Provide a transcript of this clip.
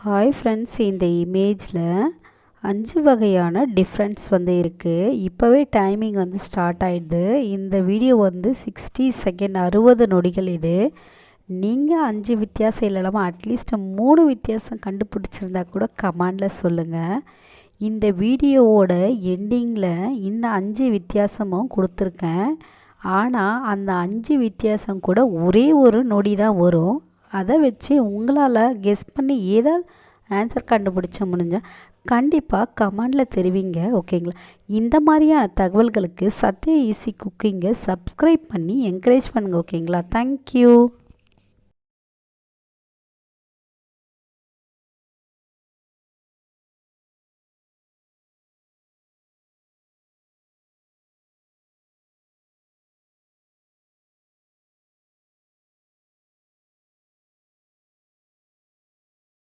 Hi friends, இந்த இமேஜில் 5 வகையான டிஃப்ரென்ஸ் இருக்குது. இப்போவே டைமிங் ஸ்டார்ட் ஆகிடுது. இந்த வீடியோ 60 செகண்ட் 60 நொடிகள். இது நீங்கள் 5 வித்தியாசம் இல்லாமல் அட்லீஸ்ட் 3 வித்தியாசம் கண்டுபிடிச்சிருந்தா கூட கமெண்டில் சொல்லுங்கள். இந்த வீடியோவோட எண்டிங்கில் இந்த 5 வித்தியாசமும் கொடுத்துருக்கேன். ஆனால் அந்த 5 வித்தியாசம் கூட ஒரே ஒரு நொடி தான் வரும். அதை வச்சு உங்களால் கெஸ் பண்ணி ஏதாவது ஆன்சர் கண்டுபிடிச்ச முடிஞ்சால் கண்டிப்பாக கமெண்டில் தெரிவிங்க. ஓகேங்களா? இந்த மாதிரியான தகவல்களுக்கு சத்யா ஈஸி குக்கிங்கை சப்ஸ்கிரைப் பண்ணி என்கரேஜ் பண்ணுங்கள். ஓகேங்களா? தேங்க்யூ.